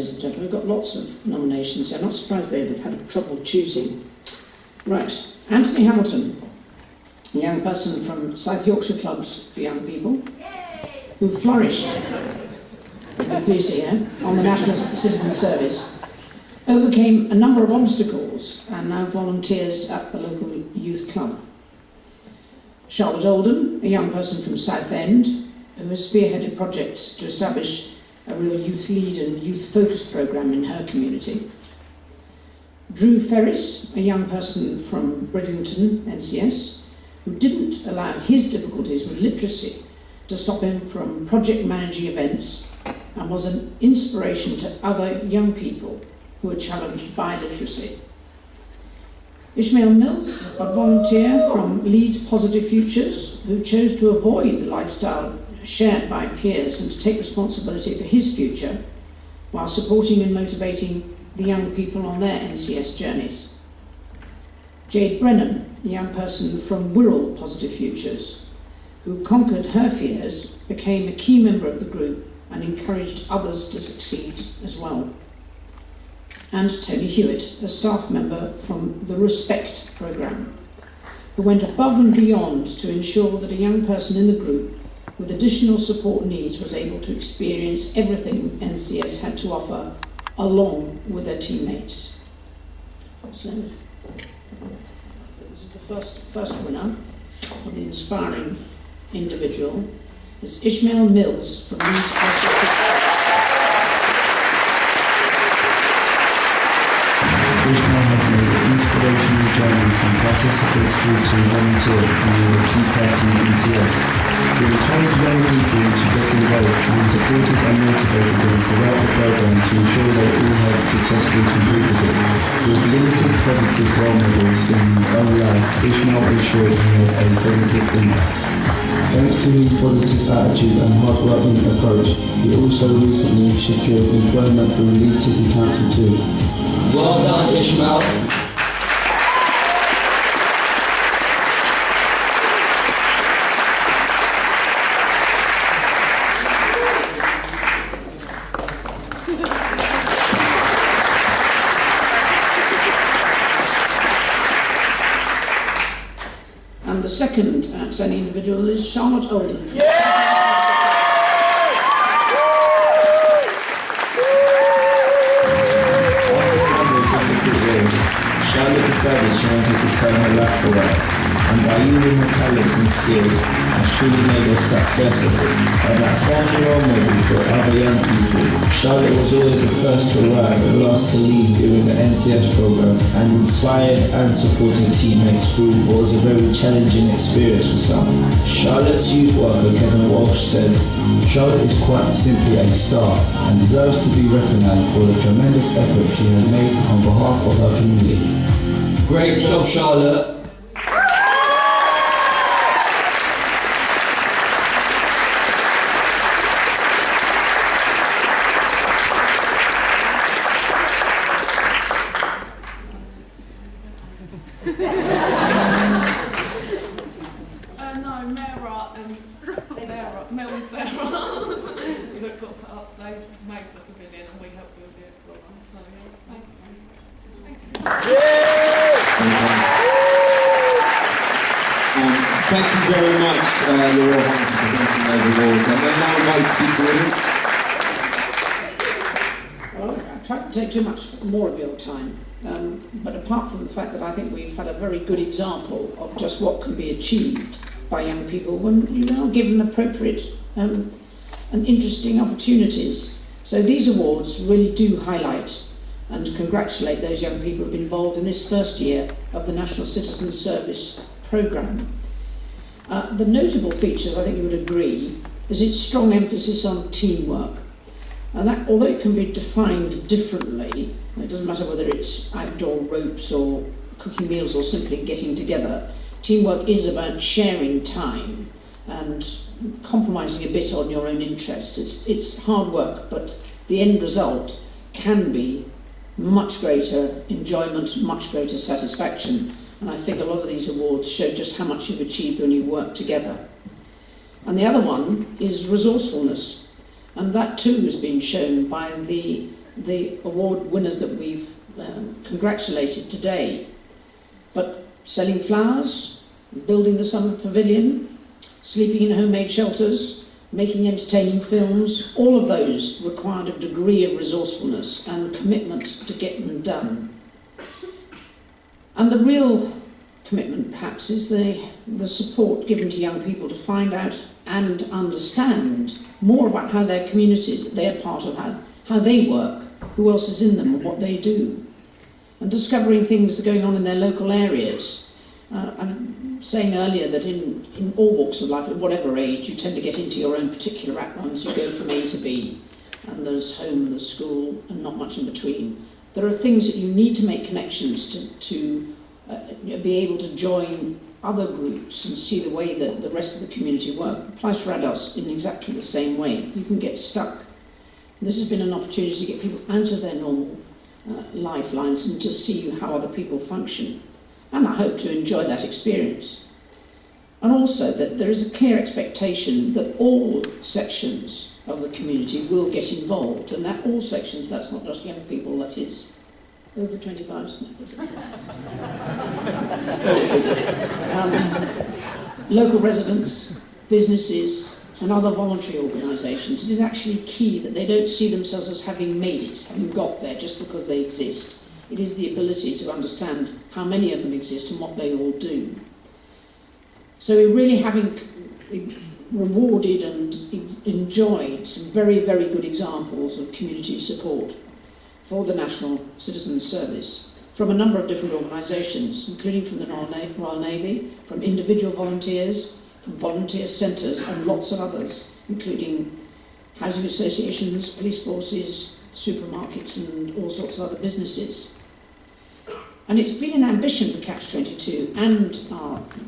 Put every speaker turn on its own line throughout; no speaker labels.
ladies and gentlemen. We've got lots of nominations. I'm not surprised they'd have had trouble choosing. Right, Anthony Hamilton, a young person from South Yorkshire Clubs for Young People, who flourished, I'm pleased to hear, on the National Citizen Service, overcame a number of obstacles and now volunteers at the local youth club. Charlotte Oldham, a young person from Southend, who has spearheaded projects to establish a real youth lead and youth-focused programme in her community. Drew Ferris, a young person from Bridlington, NCS, who didn't allow his difficulties with literacy to stop him from project managing events and was an inspiration to other young people who are challenged by literacy. Ishmael Mills, a volunteer from Leeds Positive Futures, who chose to avoid the lifestyle shared by peers and to take responsibility for his future while supporting and motivating the young people on their NCS journeys. Jade Brennan, a young person from Wirral Positive Futures, who conquered her fears, became a key member of the group and encouraged others to succeed as well. And Tony Hewitt, a staff member from the Respect programme, who went above and beyond to ensure that a young person in the group with additional support needs was able to experience everything NCS had to offer along with their teammates. So, this is the first winner of the inspiring individual is Ishmael Mills from Leeds Hospital.
Ishmael has made inspirational journeys from participants through to volunteer and a key part in ETS. We encourage young people to get involved and supported and motivated them throughout the program to ensure they all have successfully completed it. With limited positive role models in his own life, Ishmael ensured he had a positive impact. Thanks to his positive attitude and hard-working approach, he also recently secured employment through Leeds City Council too.
Well done, Ishmael.
And the second outstanding individual is Charlotte Oldham.
Charlotte decided she wanted to turn her life around, and by using her talents and skills, has truly made a success of it. An outstanding role model for other young people, Charlotte was always the first to arrive and last to leave during the NCS program, and inspired and supported teammates through what was a very challenging experience for some. Charlotte's youth worker Kevin Walsh said, "Charlotte is quite simply a star and deserves to be recognised for the tremendous effort she has made on behalf of her community."
Great job, Charlotte.
No, Mara and Sarah, Mel and Sarah, that got put up, they made the pavilion and we helped build it. So, yeah,
Thank you very much, Your Royal Highness, for presenting those awards. And they now invite to speak to
Well, I tried to take too much more of your time, but apart from the fact that I think we've had a very good example of just what can be achieved by young people when you are given appropriate and interesting opportunities. So these awards really do highlight and congratulate those young people who have been involved in this first year of the National Citizen Service programme. The notable features, I think you would agree, is its strong emphasis on teamwork. And that, although it can be defined differently, it doesn't matter whether it's outdoor ropes or cooking meals or simply getting together, teamwork is about sharing time and compromising a bit on your own interests. It's hard work, but the end result can be much greater enjoyment, much greater satisfaction. And I think a lot of these awards show just how much you've achieved when you work together. And the other one is resourcefulness. And that too has been shown by the the award winners that we've congratulated today. But selling flowers, building the summer pavilion, sleeping in homemade shelters, making entertaining films, all of those required a degree of resourcefulness and commitment to get them done. And the real commitment, perhaps, is the support given to young people to find out and understand more about how their communities that they're part of, how they work, who else is in them and what they do, and discovering things that are going on in their local areas. I'm saying earlier that in all walks of life, at whatever age, you tend to get into your own particular outlines. You go from A to B, and there's home, there's school, and not much in between. There are things that you need to make connections to be able to join other groups and see the way that the rest of the community work. It applies for adults in exactly the same way. You can get stuck. This has been an opportunity to get people out of their normal lifelines and to see how other people function. And I hope to enjoy that experience. And also that there is a clear expectation that all sections of the community will get involved, and that all sections, that's not just young people, that is over 25, isn't it? Local residents, businesses, and other voluntary organisations. It is actually key that they don't see themselves as having made it, having got there just because they exist. It is the ability to understand how many of them exist and what they all do. So we're really having rewarded and enjoyed some very, very good examples of community support for the National Citizen Service from a number of different organisations, including from the Royal Navy, from individual volunteers, from volunteer centres and lots of others, including housing associations, police forces, supermarkets and all sorts of other businesses. And it's been an ambition for Catch-22 and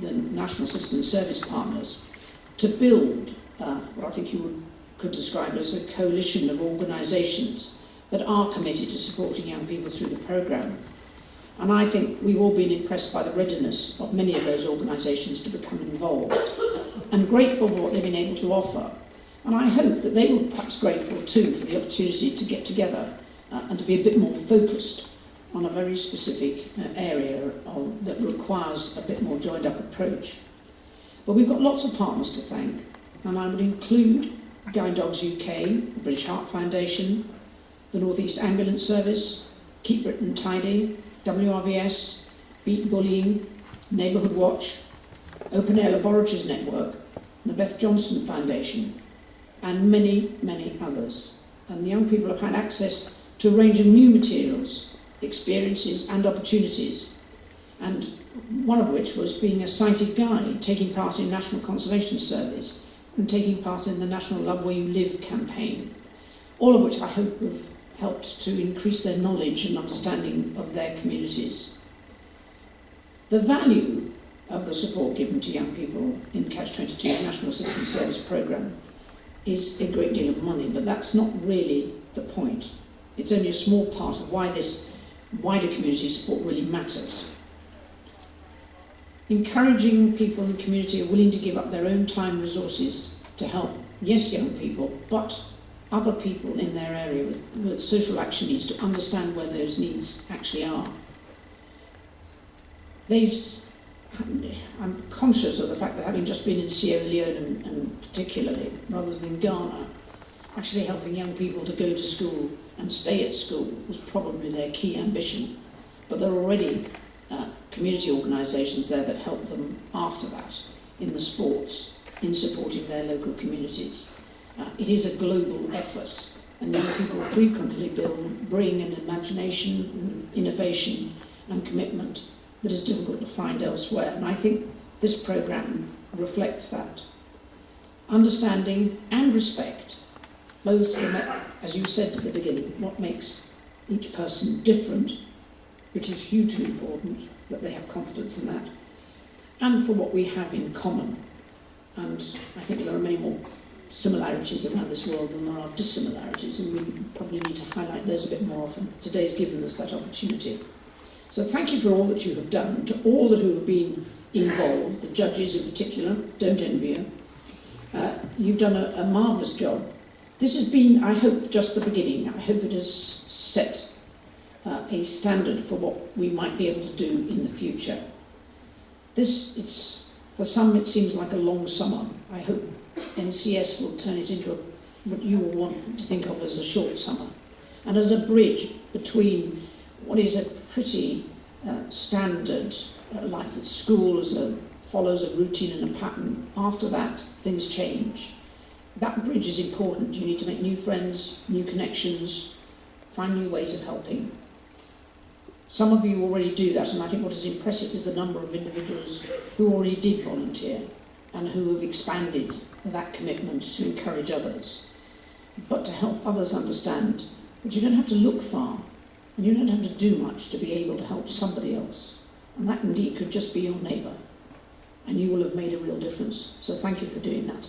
the National Citizen Service partners to build what I think you could describe as a coalition of organisations that are committed to supporting young people through the programme. And I think we've all been impressed by the readiness of many of those organisations to become involved and grateful for what they've been able to offer. And I hope that they were perhaps grateful too for the opportunity to get together and to be a bit more focused on a very specific area that requires a bit more joined up approach. But we've got lots of partners to thank, and I would include Guide Dogs UK, the British Heart Foundation, the North East Ambulance Service, Keep Britain Tidy, WRVS, Beat Bullying, Neighbourhood Watch, Open Air Laboratories Network, the Beth Johnson Foundation, and many, many others. And the young people have had access to a range of new materials, experiences and opportunities, and one of which was being a sighted guide, taking part in National Conservation Service and taking part in the National Love Where You Live campaign, all of which I hope have helped to increase their knowledge and understanding of their communities. The value of the support given to young people in Catch-22's National Citizen Service programme is a great deal of money, but that's not really the point. It's only a small part of why this wider community support really matters. Encouraging people in the community who are willing to give up their own time and resources to help, yes, young people, but other people in their area with social action needs to understand where those needs actually are. I'm conscious of the fact that having just been in Sierra Leone and particularly, rather than Ghana, actually helping young people to go to school and stay at school was probably their key ambition. But there are already community organisations there that help them after that in the sports, in supporting their local communities. It is a global effort, and young people frequently bring an imagination, innovation and commitment that is difficult to find elsewhere. And I think this programme reflects that. Understanding and respect, both from, as you said at the beginning, what makes each person different, which is hugely important, that they have confidence in that, and for what we have in common. And I think there are many more similarities around this world than there are dissimilarities, and we probably need to highlight those a bit more often. Today's given us that opportunity. So thank you for all that you have done, to all that who have been involved, the judges in particular, don't envy you. You've done a marvellous job. This has been, I hope, just the beginning. I hope it has set a standard for what we might be able to do in the future. For some it seems like a long summer. I hope NCS will turn it into what you will want to think of as a short summer, and as a bridge between what is a pretty standard life at school, follows a routine and a pattern. After that, things change. That bridge is important. You need to make new friends, new connections, find new ways of helping. Some of you already do that, and I think what is impressive is the number of individuals who already did volunteer and who have expanded that commitment to encourage others, but to help others understand that you don't have to look far and you don't have to do much to be able to help somebody else. And that indeed could just be your neighbour, and you will have made a real difference. So thank you for doing that.